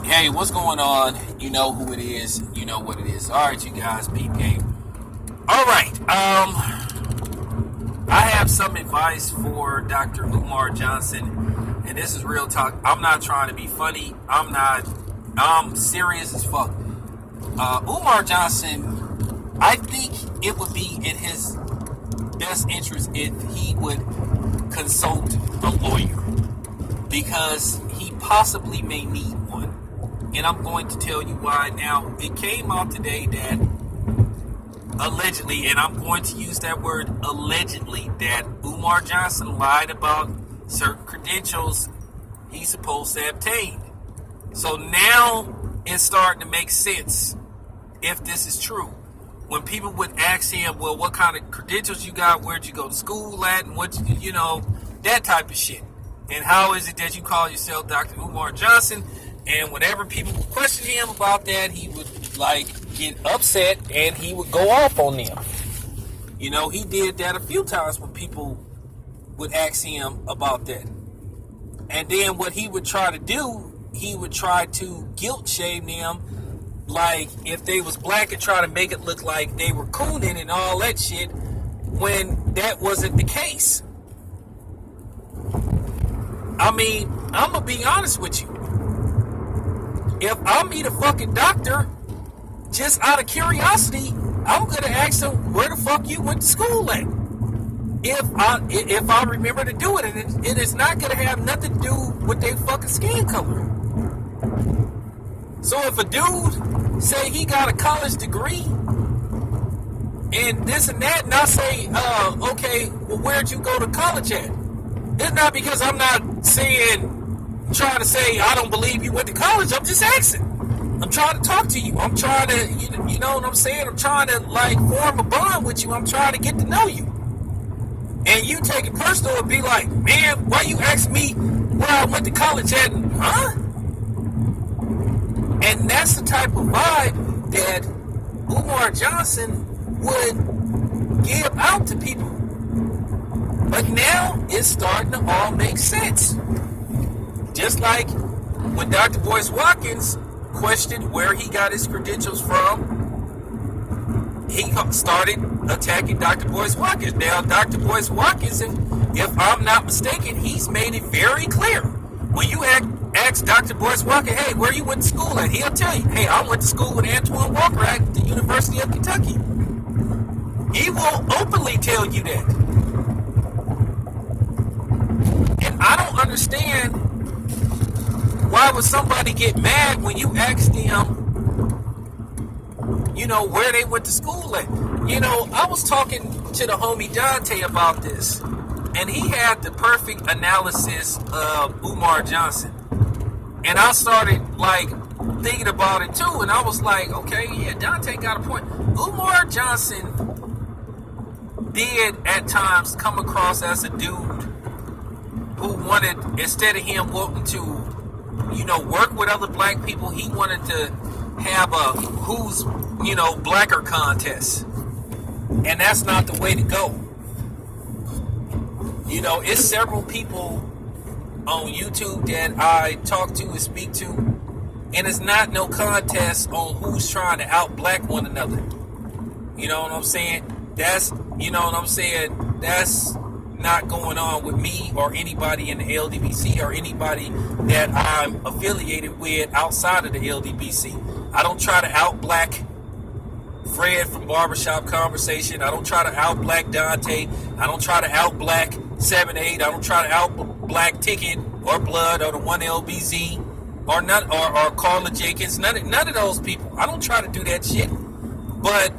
Hey, what's going on? You know who it is. You know what it is. All right, you guys, peep game. All right. I have some advice for Dr. Umar Johnson, and this is real talk. I'm not trying to be funny. I'm serious as fuck. Umar Johnson, I think it would be in his best interest if he would consult a lawyer, because he possibly may need one. And I'm going to tell you why. Now, it came out today that allegedly, and I'm going to use that word allegedly, that Umar Johnson lied about certain credentials he's supposed to obtain. So now it's starting to make sense if this is true. When people would ask him, well, what kind of credentials you got, where'd you go to school at, and what, that type of shit. And how is it that you call yourself Dr. Umar Johnson? And whenever people would question him about that, he would get upset and he would go off on them. He did that a few times when people would ask him about that. And then what he would try to do, he would try to guilt shame them, like if they was black, and try to make it look like they were cooning and all that shit, when that wasn't the case. I mean, I'm gonna be honest with you. If I meet a fucking doctor, just out of curiosity, I'm gonna ask them where the fuck you went to school at. If I remember to do it, and it is not gonna have nothing to do with their fucking skin color. So if a dude say he got a college degree and this and that, and I say, okay, well, where'd you go to college at? It's not because I'm not trying to say I don't believe you went to college. I'm just asking. I'm trying to talk to you. I'm trying to, you know what I'm saying? I'm trying to form a bond with you. I'm trying to get to know you. And you take it personal and be like, man, why you ask me where I went to college at? Huh? And that's the type of vibe that Umar Johnson would give out to people. But now it's starting to all make sense. Just like when Dr. Boyce Watkins questioned where he got his credentials from, he started attacking Dr. Boyce Watkins. Now, Dr. Boyce Watkins, if I'm not mistaken, he's made it very clear. When you ask Dr. Boyce Watkins, hey, where you went to school at? He'll tell you, hey, I went to school with Antoine Walker at the University of Kentucky. He will openly tell you that. And I don't understand why would somebody get mad when you ask them, where they went to school at. I was talking to the homie Dante about this, and he had the perfect analysis of Umar Johnson. And I started thinking about it too, and I was like, okay, yeah, Dante got a point. Umar Johnson did at times come across as a dude who wanted, instead of him wanting to, work with other black people, he wanted to have a who's, blacker contest. And that's not the way to go. It's several people on YouTube that I talk to and speak to, and it's not no contest on who's trying to out-black one another. You know what I'm saying? That's not going on with me or anybody in the LDBC or anybody that I'm affiliated with outside of the LDBC. I don't try to out-black Fred from Barbershop Conversation. I don't try to out-black Dante. I don't try to out-black 7-8. I don't try to out-black Ticket or Blood or the 1LBZ or Carla Jenkins. None of those people. I don't try to do that shit. But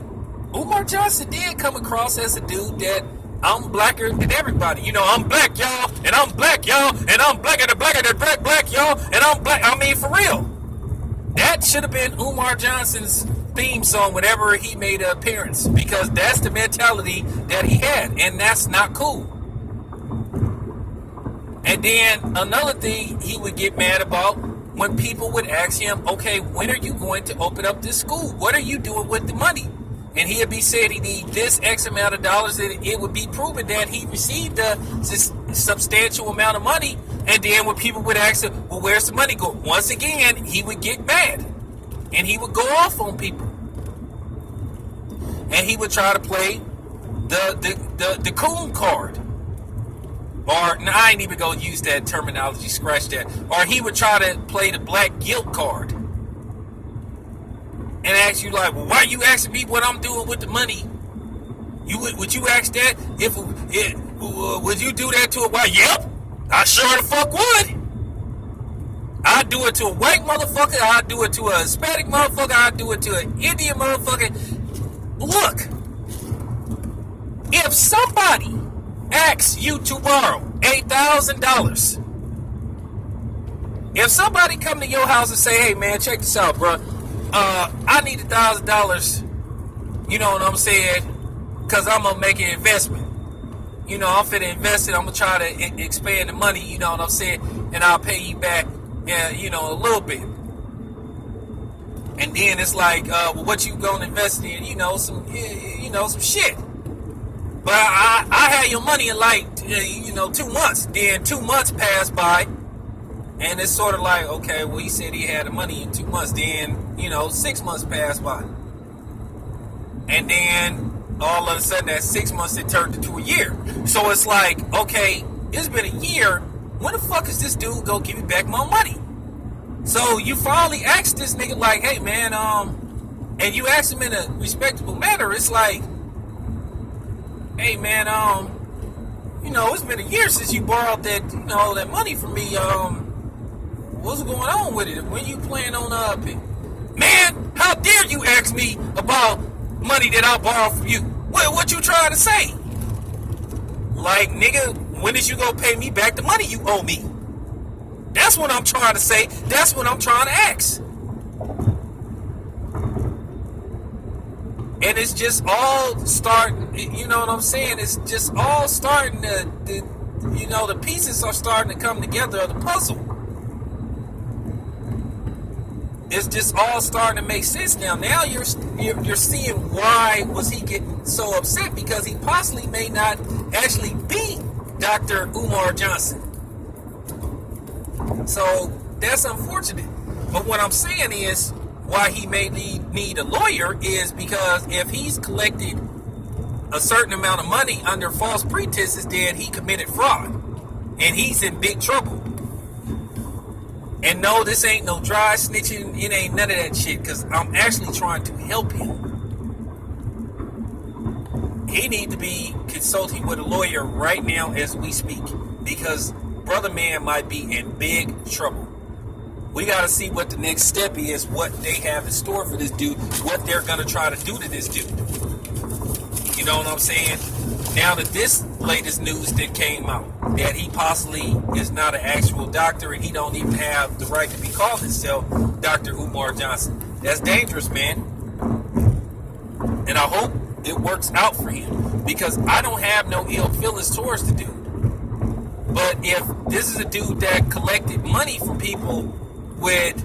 Umar Johnson did come across as a dude that I'm blacker than everybody. I'm black, y'all, and I'm black, y'all, and I'm blacker than black, y'all, and I'm black. I mean, for real. That should have been Umar Johnson's theme song whenever he made an appearance, because that's the mentality that he had, and that's not cool. And then another thing he would get mad about when people would ask him, okay, when are you going to open up this school? What are you doing with the money? And he'd be saying he need this X amount of dollars, and it would be proven that he received a substantial amount of money, And then when people would ask him, well, where's the money go? Once again, he would get mad. And he would go off on people. And he would try to play the coon card. Or, no, I ain't even going to use that terminology, scratch that. Or he would try to play the black guilt card. And ask you like, well, why are you asking me what I'm doing with the money? Would you ask that? Would you do that to a white? Yep, I sure the fuck would. I'd do it to a white motherfucker. I'd do it to a Hispanic motherfucker. I'd do it to an Indian motherfucker. Look, if somebody asks you to borrow $8,000, if somebody come to your house and say, hey man, check this out, bro. I need $1,000. You know what I'm saying? Because I'm gonna make an investment. You know, I'm finna invest it. I'm gonna try to expand the money. You know what I'm saying? And I'll pay you back. Yeah, you know, a little bit. And then it's like, well, what you gonna invest in? You know, some shit. But I had your money in like, 2 months. Then 2 months passed by, and it's sort of like, okay, well, he said he had the money in 2 months. Then, 6 months passed by, and then all of a sudden, that 6 months it turned into a year. So it's like, okay, it's been a year. When the fuck is this dude gonna give me back my money? So you finally ask this nigga like, hey man, and you ask him in a respectable manner. It's like, hey man, it's been a year since you borrowed that, that money from me. What's going on with it? When you plan on man, how dare you ask me about money that I borrowed from you? What you trying to say? Like, nigga, when is you gonna pay me back the money you owe me? That's what I'm trying to say. That's what I'm trying to ask. And it's just all starting, you know what I'm saying? It's just all starting to the pieces are starting to come together of the puzzle. It's just all starting to make sense now. Now you're seeing why was he getting so upset, because he possibly may not actually be Dr. Umar Johnson. So that's unfortunate. But what I'm saying is, why he may need a lawyer is because if he's collected a certain amount of money under false pretenses, then he committed fraud. And he's in big trouble. And no, this ain't no dry snitching. It ain't none of that shit, because I'm actually trying to help him. He need to be consulting with a lawyer right now as we speak, because brother man might be in big trouble. We got to see what the next step is, what they have in store for this dude, what they're going to try to do to this dude. You know what I'm saying? Now that this latest news that came out, that he possibly is not an actual doctor and he don't even have the right to be called himself Dr. Umar Johnson. That's dangerous, man. And I hope it works out for him, because I don't have no ill feelings towards the dude. But if this is a dude that collected money from people with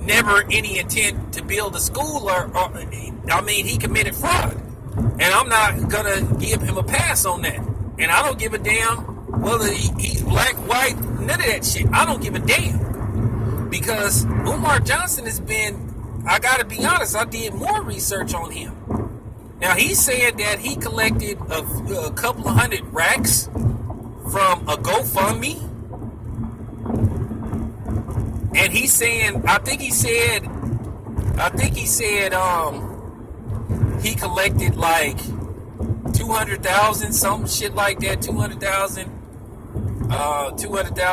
never any intent to build a school, he committed fraud. And I'm not gonna give him a pass on that. And I don't give a damn whether he's black, white, none of that shit. I don't give a damn. Because Umar Johnson has been, I gotta be honest, I did more research on him. Now he said that he collected a couple of hundred racks from a GoFundMe. And he's saying, I think he said he collected like 200,000, some shit like that, 200,000,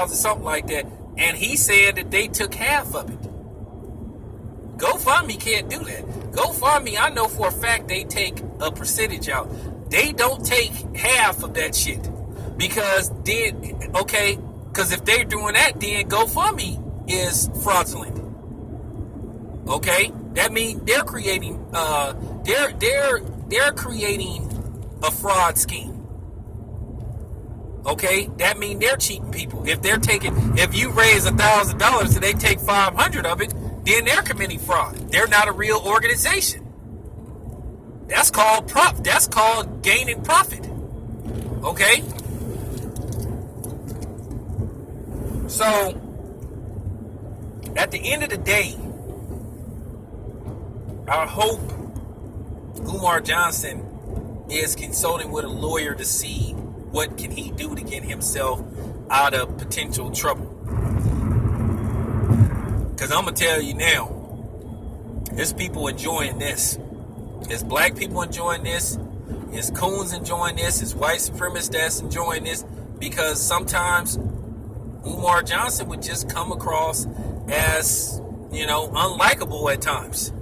something like that. And he said that they took half of it. GoFundMe can't do that. GoFundMe, I know for a fact they take a percentage out. They don't take half of that shit. Because if they're doing that, then GoFundMe is fraudulent. Okay? That means they're creating they're creating a fraud scheme. Okay? That means they're cheating people. If you raise $1,000 and they take 500 of it, then they're committing fraud. They're not a real organization. That's called that's called gaining profit. Okay? So, at the end of the day, I hope Umar Johnson is consulting with a lawyer to see what can he do to get himself out of potential trouble. Because I'm going to tell you now, there's people enjoying this. There's black people enjoying this. There's coons enjoying this. There's white supremacists that's enjoying this. Because sometimes Umar Johnson would just come across as, unlikable at times.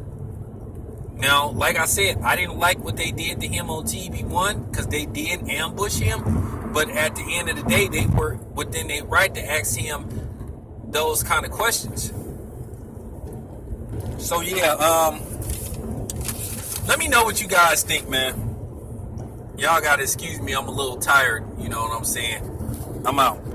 Now, like I said, I didn't like what they did to him on TV1 because they did ambush him. But at the end of the day, they were within their right to ask him those kind of questions. So, yeah, let me know what you guys think, man. Y'all got to excuse me. I'm a little tired. You know what I'm saying? I'm out.